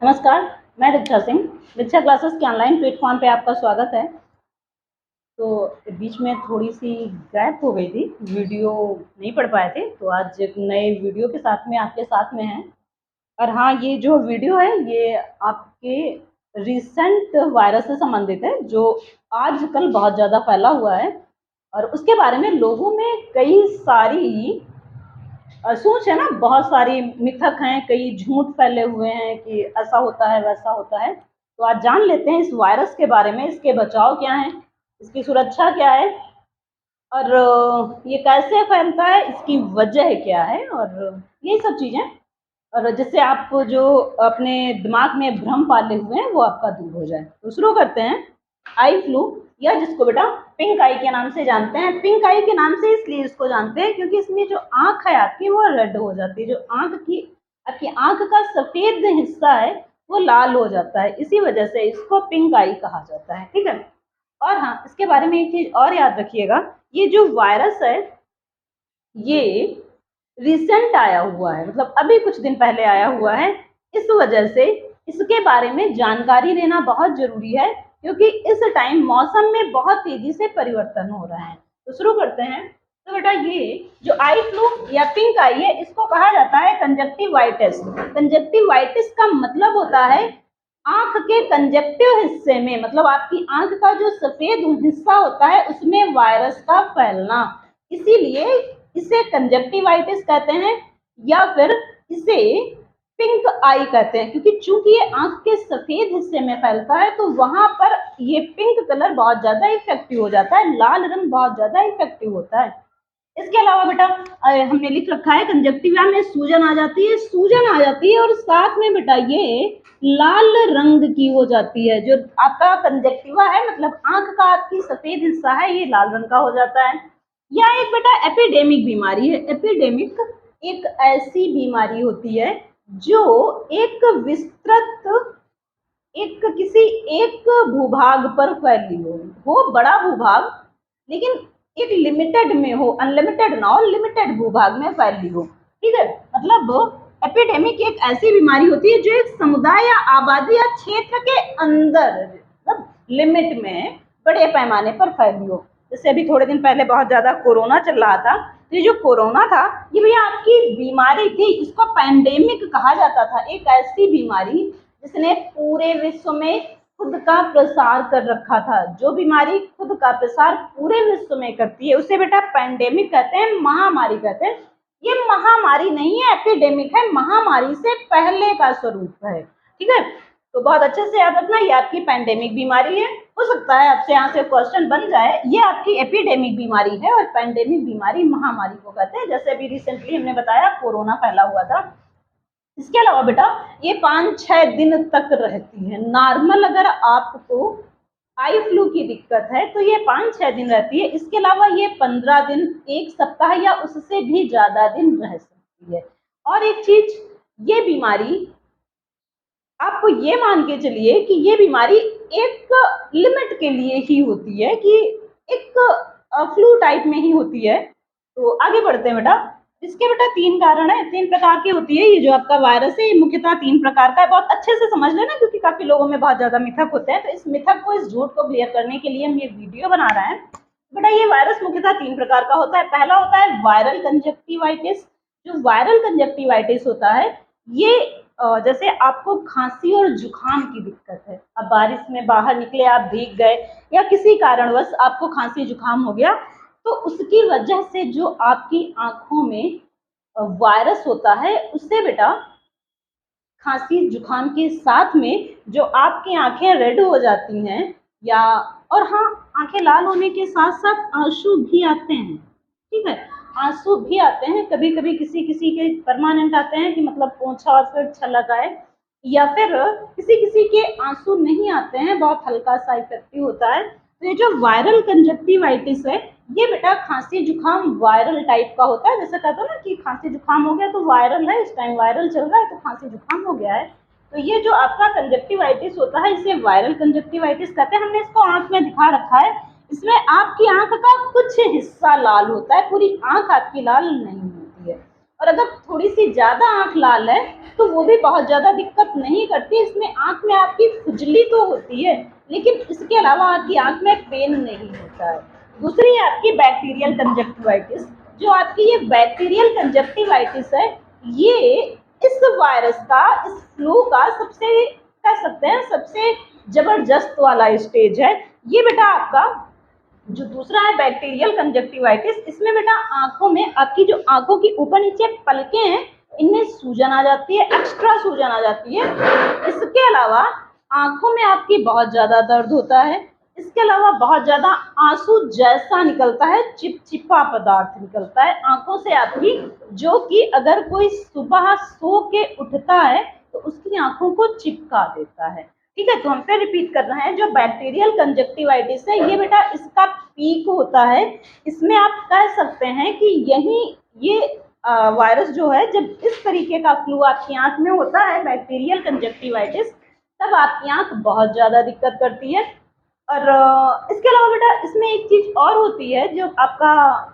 नमस्कार, मैं दीक्षा सिंह। दीक्षा क्लासेस के ऑनलाइन प्लेटफॉर्म पे आपका स्वागत है। तो बीच में थोड़ी-सी गैप हो गई थी, वीडियो नहीं पढ़ पाए थे, तो आज एक नए वीडियो के साथ में आपके साथ में हैं। और हाँ, ये जो वीडियो है, ये आपके रिसेंट वायरस से संबंधित है, जो आजकल बहुत ज़्यादा फैला हुआ है और उसके बारे में लोगों में कई सारी सोच है ना, बहुत सारी मिथक हैं, कई झूठ फैले हुए हैं कि ऐसा होता है, वैसा होता है। तो आज जान लेते हैं इस वायरस के बारे में, इसके बचाव क्या हैं, इसकी सुरक्षा क्या है और ये कैसे फैलता है, इसकी वजह क्या है और यही सब चीज़ें, और जिससे आप जो अपने दिमाग में भ्रम पाले हुए हैं, वो आपका दूर हो जाए। तो शुरू करते हैं। आई फ्लू, या जिसको बेटा पिंक आई के नाम से जानते हैं। पिंक आई के नाम से इसलिए इसको जानते हैं क्योंकि इसमें जो आँख है आपकी, वो रेड हो जाती है। जो आपकी आँख का सफ़ेद हिस्सा है, वो लाल हो जाता है। इसी वजह से इसको पिंक आई कहा जाता है, ठीक है? और हाँ, इसके बारे में एक चीज़ और याद रखिएगा, ये जो वायरस है, ये रिसेंट आया हुआ है, मतलब अभी कुछ दिन पहले आया हुआ है। इस वजह से इसके बारे में जानकारी लेना बहुत ज़रूरी है, क्योंकि इस टाइम मौसम में बहुत तेज़ी से परिवर्तन हो रहा है। तो शुरू करते हैं। तो बेटा, ये जो आई फ्लू या पिंक आई है, इसको कहा जाता है कंजक्टिवाइटिस। कंजक्टिवाइटिस का मतलब होता है आँख के कंजक्टिव हिस्से में, मतलब आपकी आँख का जो सफ़ेद हिस्सा होता है, उसमें वायरस का फैलना। इसीलिए इसे कंजक्टिवाइटिस कहते हैं, या फिर इसे पिंक आई कहते हैं, क्योंकि चूंकि ये आंख के सफेद हिस्से में फैलता है, तो वहां पर ये पिंक कलर बहुत ज्यादा इफेक्टिव हो जाता है, लाल रंग बहुत ज्यादा इफेक्टिव होता है। इसके अलावा बेटा, हमने लिख रखा है कंजक्टिवा में सूजन आ जाती है, सूजन आ जाती है और साथ में बेटा ये लाल रंग की हो जाती है। जो आपका कंजक्टिवा है, मतलब आंख का आपकी सफेद हिस्सा है, ये लाल रंग का हो जाता है। या एक बेटा एपिडेमिक बीमारी है। एपिडेमिक एक ऐसी बीमारी होती है जो एक विस्तृत, एक किसी एक भूभाग पर फैली हो बड़ा भूभाग, लेकिन एक लिमिटेड में हो, अनलिमिटेड ना हो, लिमिटेड भूभाग में फैली हो, ठीक है? मतलब एपिडेमिक एक ऐसी बीमारी होती है जो एक समुदाय या आबादी या क्षेत्र के अंदर, मतलब लिमिट में बड़े पैमाने पर फैली हो। जैसे अभी थोड़े दिन पहले बहुत ज्यादा कोरोना चल रहा था, तो ये जो कोरोना था, ये भैया आपकी बीमारी थी, इसको पैंडेमिक कहा जाता था। एक ऐसी बीमारी जिसने पूरे विश्व में खुद का प्रसार कर रखा था। जो बीमारी खुद का प्रसार पूरे विश्व में करती है, उसे बेटा पैंडेमिक कहते हैं, महामारी कहते हैं। ये महामारी नहीं है, एपिडेमिक है, महामारी से पहले का स्वरूप है, ठीक है? तो बहुत अच्छे से याद रखना, ये आपकी पैंडेमिक बीमारी है। हो सकता है आपसे यहाँ से क्वेश्चन बन जाए, ये आपकी एपिडेमिक बीमारी है और पैंडेमिक बीमारी महामारी को कहते हैं, जैसे अभी रिसेंटली हमने बताया कोरोना फैला हुआ था। इसके अलावा बेटा ये 5-6 दिन तक रहती है। नॉर्मल अगर आपको आई फ्लू की दिक्कत है तो ये 5-6 दिन रहती है। इसके अलावा ये 15 दिन, 1 सप्ताह या उससे भी ज्यादा दिन रह सकती है। और एक चीज, ये बीमारी आप ये मान के चलिए कि ये बीमारी एक लिमिट के लिए ही होती है, कि एक फ्लू टाइप में ही होती है। तो आगे बढ़ते हैं बेटा। इसके बेटा 3 कारण है, 3 प्रकार की होती है। ये जो आपका वायरस है, ये मुख्यतः 3 प्रकार का है। बहुत अच्छे से समझ लेना, क्योंकि काफी लोगों में बहुत ज्यादा मिथक होते हैं। तो इस मिथक को, इस झूठ को क्लियर करने के लिए हम ये वीडियो बना रहे हैं। बेटा ये वायरस मुख्यतः 3 प्रकार का होता है। पहला होता है वायरल कंजक्टिवाइटिस। जो वायरल कंजक्टिवाइटिस होता है, ये जैसे आपको खांसी और जुकाम की दिक्कत है, अब बारिश में बाहर निकले, आप भीग गए, या किसी कारणवश आपको खांसी जुकाम हो गया, तो उसकी वजह से जो आपकी आंखों में वायरस होता है, उससे बेटा खांसी जुकाम के साथ में जो आपकी आंखें रेड हो जाती हैं, या और हाँ, आंखें लाल होने के साथ साथ आंसू भी आते हैं, ठीक है? आंसू भी आते हैं, कभी कभी किसी किसी के परमानेंट आते हैं, कि मतलब पोंछा और फिर छलक आए, या फिर किसी किसी के आंसू नहीं आते हैं, बहुत हल्का सा इफेक्टिव होता है। तो ये जो वायरल कंजक्टिवाइटिस है, ये बेटा खांसी जुकाम वायरल टाइप का होता है। जैसे कहते हो ना कि खांसी जुकाम हो गया तो वायरल है, इस टाइम वायरल चल रहा है, तो खांसी जुकाम हो गया है। तो ये जो आपका कंजक्टिवाइटिस होता है, इसे वायरल कंजक्टिवाइटिस कहते हैं। हमने इसको आंख में दिखा रखा है। इसमें आपकी आंख का कुछ हिस्सा लाल होता है, पूरी आंख आपकी लाल नहीं होती है। और अगर थोड़ी सी ज्यादा आंख लाल है, तो वो भी बहुत ज़्यादा दिक्कत नहीं करती। इसमें आँख में आपकी खुजली तो होती है, लेकिन इसके अलावा आपकी आँख में पेन नहीं होता है। दूसरी है आपकी बैक्टीरियल कंजक्टिवाइटिस। जो आपकी ये बैक्टीरियल कंजक्टिवाइटिस है, ये इस वायरस का, इस फ्लू का सबसे, कह सकते हैं सबसे जबरदस्त वाला स्टेज है। ये बेटा आपका जो दूसरा है बैक्टीरियल कंजक्टिवाइटिस, इसमें बेटा आंखों में, आपकी जो आंखों की ऊपर नीचे पलकें हैं, इनमें सूजन आ जाती है, एक्स्ट्रा सूजन आ जाती है। इसके अलावा आंखों में आपकी बहुत ज्यादा दर्द होता है। इसके अलावा बहुत ज्यादा आंसू जैसा निकलता है, चिपचिपा पदार्थ निकलता है आंखों से आपकी, जो कि अगर कोई सुबह सो के उठता है तो उसकी आंखों को चिपका देता है। ठीक है, तो हम फिर रिपीट कर रहे हैं। जो बैक्टीरियल कंजक्टिवाइटिस है, ये बेटा इसका पीक होता है। इसमें आप कह सकते हैं कि यही ये वायरस जो है, जब इस तरीके का फ्लू आपकी आंख में होता है, बैक्टीरियल कंजक्टिवाइटिस, तब आपकी आंख बहुत ज्यादा दिक्कत करती है। और इसके अलावा बेटा इसमें एक चीज और होती है, जो आपका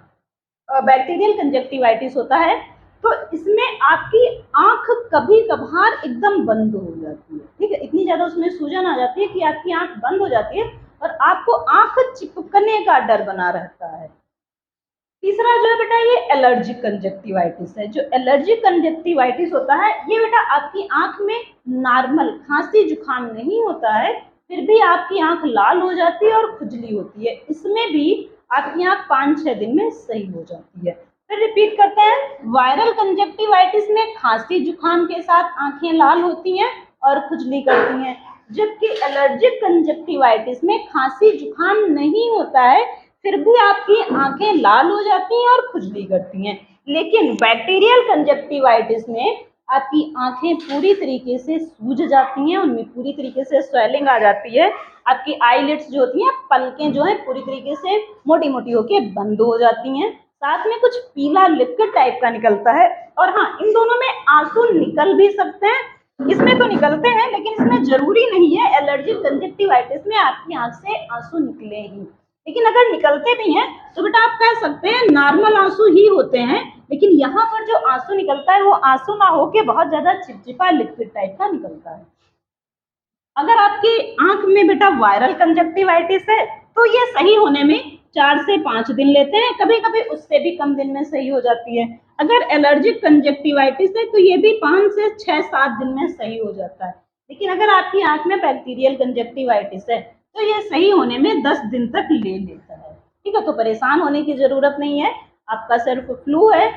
बैक्टीरियल कंजक्टिवाइटिस होता है, तो इसमें आपकी आंख कभी कभार एकदम बंद हो जाती है। ठीक है, इतनी ज्यादा उसमें सूजन आ जाती है कि आपकी आंख बंद हो जाती है और आपको आंख चिपकने का डर बना रहता है। तीसरा जो है बेटा, ये एलर्जिक कंजक्टिवाइटिस है। जो एलर्जिक कंजक्टिवाइटिस होता है, ये बेटा आपकी आंख में नॉर्मल खांसी जुकाम नहीं होता है, फिर भी आपकी आंख लाल हो जाती है और खुजली होती है। इसमें भी आपकी आंख 5-6 दिन में सही हो जाती है। फिर रिपीट करते हैं। वायरल कंजक्टिवाइटिस में खांसी जुकाम के साथ आंखें लाल होती हैं और खुजली करती हैं, जबकि एलर्जिक कंजक्टिवाइटिस में खांसी जुकाम नहीं होता है, फिर भी आपकी आंखें लाल हो जाती हैं और खुजली करती हैं। लेकिन बैक्टीरियल कंजक्टिवाइटिस में आपकी आंखें पूरी तरीके से सूज जाती हैं, उनमें पूरी तरीके से स्वेलिंग आ जाती है। आपकी आईलिड्स जो होती हैं, पलकें जो हैं, पूरी तरीके से मोटी मोटी होके बंद हो जाती हैं। साथ में कुछ पीला लिक्विड टाइप का निकलता है। और हाँ, इन दोनों में आंसू निकल भी सकते हैं, इसमें तो निकलते हैं, लेकिन इसमें जरूरी नहीं है एलर्जिक कंजक्टिवाइटिस में आपकी आंख से आंसू निकले ही। लेकिन अगर निकलते भी हैं तो बेटा आप कह सकते हैं नॉर्मल आंसू ही होते हैं, लेकिन यहाँ पर जो आंसू निकलता है वो आंसू ना होके बहुत ज्यादा चिपचिपा लिक्विड टाइप का निकलता है। अगर आपकी आंख में बेटा वायरल कंजक्टिवाइटिस है, तो ये सही होने में 4 से 5 दिन लेते हैं, कभी कभी उससे भी कम दिन में सही हो जाती है। अगर एलर्जिक कंजक्टिवाइटिस है तो ये भी 5 से 6-7 दिन में सही हो जाता है। लेकिन अगर आपकी आंख में बैक्टीरियल कंजक्टिवाइटिस है तो ये सही होने में 10 दिन तक ले लेता है। ठीक है, तो परेशान होने की जरूरत नहीं है, आपका सिर्फ फ्लू है।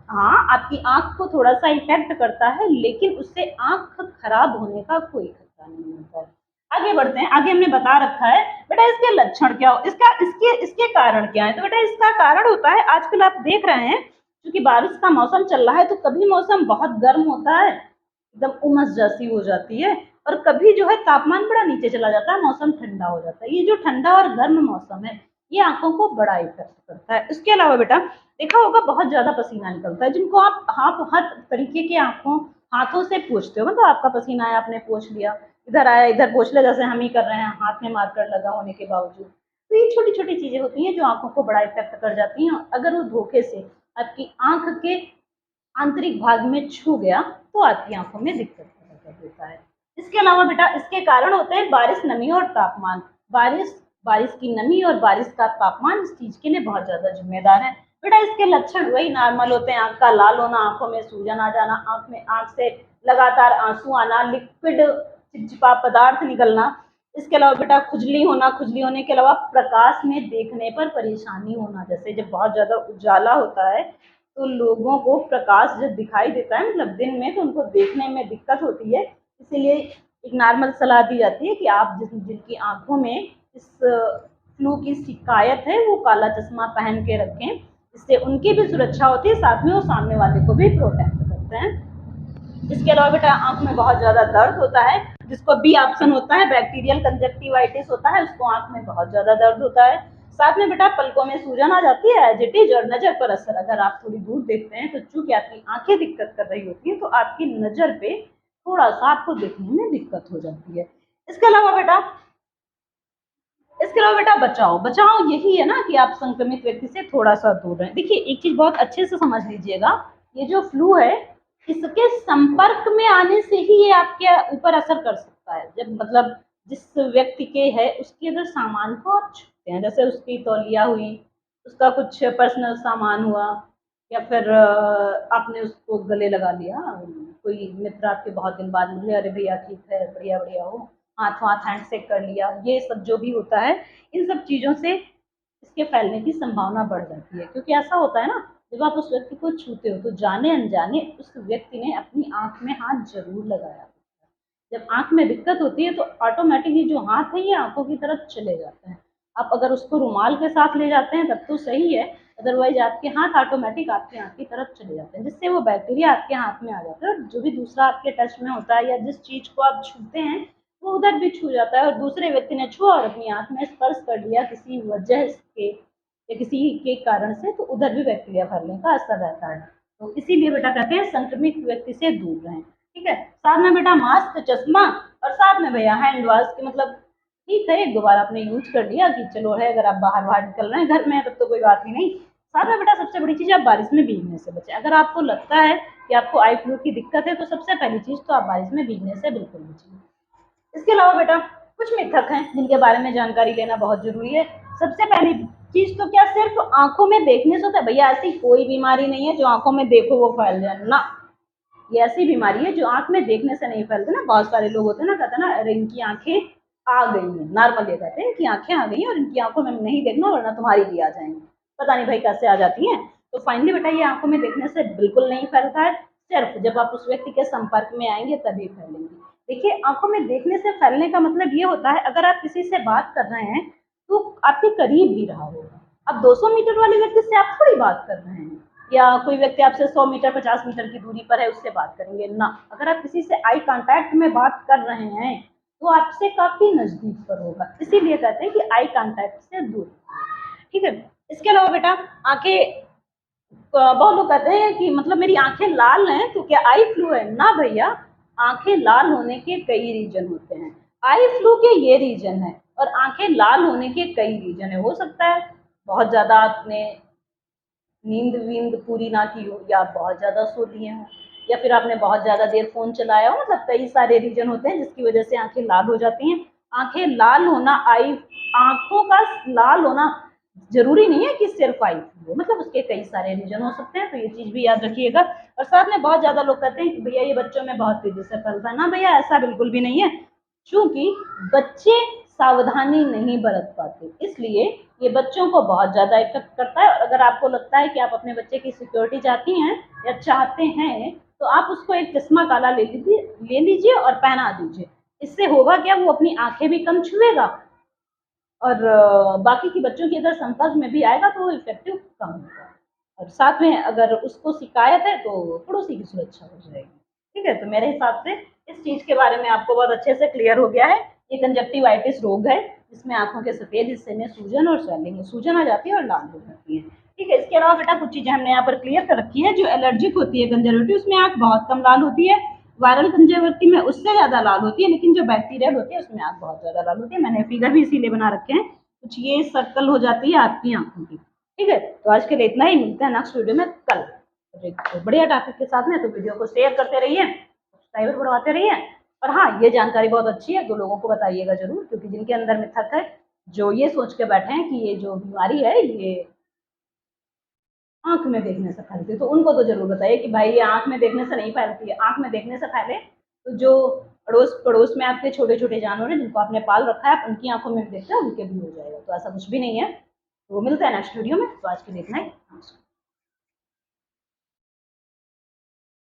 हाँ, आपकी आंख को थोड़ा सा इफेक्ट करता है, लेकिन उससे आंख खराब होने का कोई खतरा नहीं होता है। आगे बढ़ते हैं। आगे हमने बता रखा है बेटा इसके लक्षण क्या हो, इसके कारण क्या है। तो बेटा इसका कारण होता है, आजकल आप देख रहे हैं क्योंकि बारिश का मौसम चल रहा है, तो कभी मौसम बहुत गर्म होता है, एकदम उमस जैसी हो जाती है, और कभी जो है तापमान बड़ा नीचे चला जाता है, मौसम ठंडा हो जाता है। ये जो ठंडा और गर्म मौसम है, ये आंखों को बड़ा इफेक्ट करता है। इसके अलावा बेटा देखा होगा बहुत ज्यादा पसीना निकलता है, जिनको आप हर तरीके के हाथों से पोंछते हो, मतलब आपका पसीना आया, आपने पोंछ लिया, इधर आया इधर पोंछ लिया, जैसे हम ही कर रहे हैं हाथ में मार्कर लगा होने के बावजूद। तो ये छोटी छोटी चीजें होती हैं जो आंखों को बड़ा इफेक्ट कर जाती हैं। अगर वो धोखे से आपकी आंख के आंतरिक भाग में छू गया तो आपकी आंखों में दिक्कत पैदा कर देता है। इसके अलावा बेटा इसके कारण होते हैं बारिश, नमी और तापमान। बारिश की नमी और बारिश का तापमान इस चीज के लिए बहुत ज्यादा जिम्मेदार है। बेटा इसके लक्षण वही नॉर्मल होते हैं, आंख का लाल होना, आंखों में सूजन आ जाना, आंख से लगातार आंसू आना, लिक्विड चिपचिपा पदार्थ निकलना। इसके अलावा बेटा खुजली होना, खुजली होने के अलावा प्रकाश में देखने पर परेशानी होना, जैसे जब बहुत ज्यादा उजाला होता है तो लोगों को प्रकाश जब दिखाई देता है, मतलब दिन में, तो उनको देखने में दिक्कत होती है। इसीलिए एक नॉर्मल सलाह दी जाती है कि आप जिनकी आंखों में इस फ्लू की शिकायत है वो काला चश्मा पहन के रखें, इससे उनकी भी सुरक्षा होती है, साथ में वो सामने वाले को भी प्रोटेक्ट करते हैं। इसके अलावा बेटा आंख में बहुत ज्यादा दर्द होता है, जिसको बी ऑप्शन होता है, बैक्टीरियल कंजक्टिवाइटिस होता है, उसको आंख में बहुत ज्यादा दर्द होता है। साथ में बेटा पलकों में सूजन आ जाती है, एजिटिज, और नजर पर असर। अगर आप थोड़ी दूर देखते हैं तो चूंकि आपकी आंखें दिक्कत कर रही होती हैं, तो आपकी नजर पे थोड़ा सा आपको देखने में दिक्कत हो जाती है। इसके अलावा बेटा बचाओ यही है ना कि आप संक्रमित व्यक्ति से थोड़ा सा दूर रहें। देखिए एक चीज बहुत अच्छे से समझ लीजिएगा, ये जो फ्लू है इसके संपर्क में आने से ही ये आपके ऊपर असर कर सकता है। जब मतलब जिस व्यक्ति के है उसके अगर सामान को आप छूते हैं, जैसे उसकी तौलिया हुई, उसका कुछ पर्सनल सामान हुआ, या फिर आपने उसको गले लगा लिया, कोई मित्र आपके बहुत दिन बाद मिले, अरे भैया ठीक है, बढ़िया बढ़िया हो, हाथ हाथ हैंड शेक कर लिया, ये सब जो भी होता है, इन सब चीज़ों से इसके फैलने की संभावना बढ़ जाती है। क्योंकि ऐसा होता है ना, जब आप उस व्यक्ति को छूते हो तो जाने अनजाने उस व्यक्ति ने अपनी आंख में हाथ जरूर लगाया। जब आंख में दिक्कत होती है तो ऑटोमेटिकली जो हाथ है ये आंखों की तरफ चले जाते हैं। आप अगर उसको रुमाल के साथ ले जाते हैं तब तो सही है, अदरवाइज आपके हाथ ऑटोमेटिक आपकी आंख की तरफ चले जाते हैं, जिससे वो बैक्टीरिया आपके हाथ में आ जाता है, और जो भी दूसरा आपके टच में होता है या जिस चीज को आप छूते हैं वो उधर भी छू जाता है, और दूसरे व्यक्ति ने छुआ और अपनी आंख में स्पर्श कर लिया किसी वजह के या किसी के कारण से, तो उधर भी बैक्टीरिया फैलने का असर रहता है। तो इसीलिए बेटा कहते हैं संक्रमित व्यक्ति से दूर रहें। ठीक है, साथ में बेटा मास्क, चश्मा, और साथ में भैया हैंड वॉश के मतलब ठीक है, एक दो बार आपने यूज कर लिया कि चलो है, अगर आप बाहर बाहर निकल रहे हैं, घर में है तब तो कोई बात ही नहीं। साथ में बेटा सबसे बड़ी चीज, आप बारिश में भीगने से बचें। अगर आपको लगता है कि आपको आई फ्लू की दिक्कत है तो सबसे पहली चीज तो आप बारिश में भीगने से बिल्कुल बचिए। इसके अलावा बेटा कुछ मिथक हैं जिनके बारे में जानकारी लेना बहुत जरूरी है। सबसे पहली चीज तो क्या सिर्फ आंखों में देखने से होता है? भैया ऐसी कोई बीमारी नहीं है जो आंखों में देखो वो फैल जाए ना। ये ऐसी बीमारी है जो आंख में देखने से नहीं फैलती ना। बहुत सारे लोग होते हैं ना, कहते हैं ना, अरे इनकी आंखें आ गई हैं, नॉर्मल ये कहते हैं इनकी आंखें आ गई हैं और इनकी आंखों में नहीं देखना वरना तुम्हारी भी आ जाएंगी। पता नहीं भाई कैसे आ जाती हैं। तो फाइनली बेटा ये आंखों में देखने से बिल्कुल नहीं फैलता है, सिर्फ जब आप उस व्यक्ति के संपर्क में आएंगे तभी फैलेंगे। देखिए, आंखों में देखने से फैलने का मतलब ये होता है, अगर आप किसी से बात कर रहे हैं तो आपके करीब भी रहा होगा। अब 200 मीटर वाले व्यक्ति से आप थोड़ी बात कर रहे हैं, या कोई व्यक्ति आपसे 100 मीटर 50 मीटर की दूरी पर है उससे बात करेंगे ना। अगर आप किसी से आई कांटेक्ट में बात कर रहे हैं तो आपसे काफी नजदीक पर होगा, इसीलिए कहते हैं कि आई कांटेक्ट से दूर। ठीक है, इसके अलावा बेटा आंखें, बहुत लोग कहते हैं कि मतलब मेरी आंखें लाल हैं तो क्या आई फ्लू है? ना भैया, आंखें लाल होने के कई रीजन होते हैं। आई फ्लू के ये रीजन है और आंखें लाल होने के कई रीजन है। हो सकता है बहुत ज्यादा आपने नींद वींद पूरी ना की हो, या आप बहुत ज्यादा सो लिए हो, या फिर आपने बहुत ज्यादा देर फोन चलाया हो। मतलब कई सारे रीजन होते हैं जिसकी वजह से आंखें लाल हो जाती हैं। आंखें लाल होना, आई आंखों का लाल होना जरूरी नहीं है कि सिर्फ आई हो, मतलब उसके कई सारे रीजन हो सकते हैं, तो ये चीज भी याद रखिएगा। और साथ में बहुत ज्यादा लोग कहते हैं कि भैया ये बच्चों में बहुत तेजी से फैलता है। ना भैया, ऐसा बिल्कुल भी नहीं है, क्योंकि बच्चे सावधानी नहीं बरत पाते, इसलिए ये बच्चों को बहुत ज़्यादा इफेक्ट करता है। और अगर आपको लगता है कि आप अपने बच्चे की सिक्योरिटी चाहती हैं या चाहते हैं तो आप उसको एक चश्मा काला ले लीजिए और पहना दीजिए। इससे होगा क्या, वो अपनी आंखें भी कम छुएगा और बाकी के बच्चों के अगर संपर्क में भी आएगा तो वो इफेक्टिव कम होगा। और साथ में अगर उसको शिकायत है तो पड़ोसी की सुरक्षा हो जाएगी। ठीक है, तो मेरे हिसाब से इस चीज के बारे में आपको बहुत अच्छे से क्लियर हो गया है। ये कंजक्टिवाइटिस रोग है जिसमें आंखों के सफेद हिस्से में सूजन और स्वेलिंग, सूजन आ जाती है और लाल हो जाती है। ठीक है, इसके अलावा बेटा कुछ चीजें हमने यहाँ पर क्लियर कर रखी है। जो एलर्जिक होती है कंजर्वेटिव, उसमें आंख बहुत कम लाल होती है। वायरल कंजर्वेटिव में उससे ज्यादा लाल होती है, लेकिन जो बैक्टीरियल होती है उसमें आंख बहुत ज्यादा लाल होती है। मैंने फिगर भी इसीलिए बना रखे हैं, कुछ ये सर्कल हो जाती है आपकी आंखों की। ठीक है, तो आज के लिए इतना ही, मिलते हैं नेक्स्ट वीडियो में कल एक बढ़िया टॉपिक के साथ में। तो वीडियो को शेयर करते रहिए, सब्सक्राइबर बढ़वाते रहिए, और हाँ, ये जानकारी बहुत अच्छी है, 2 लोगों को बताइएगा जरूर, क्योंकि जिनके अंदर मिथक है, जो ये सोच के बैठे हैं कि ये जो बीमारी है ये आंख में देखने से फैलती है, तो उनको तो जरूर बताइए कि भाई ये आंख में देखने से नहीं फैलती है। आंख में देखने से फैले तो जो अड़ोस पड़ोस में आपके छोटे छोटे जानवर हैं जिनको आपने पाल रखा है, आप उनकी आंखों में भी देखते हैं, उनके भी हो जाएगा। तो ऐसा कुछ भी नहीं है। तो मिलते हैं नेक्स्ट वीडियो में। तो आज के लिए इतना ही।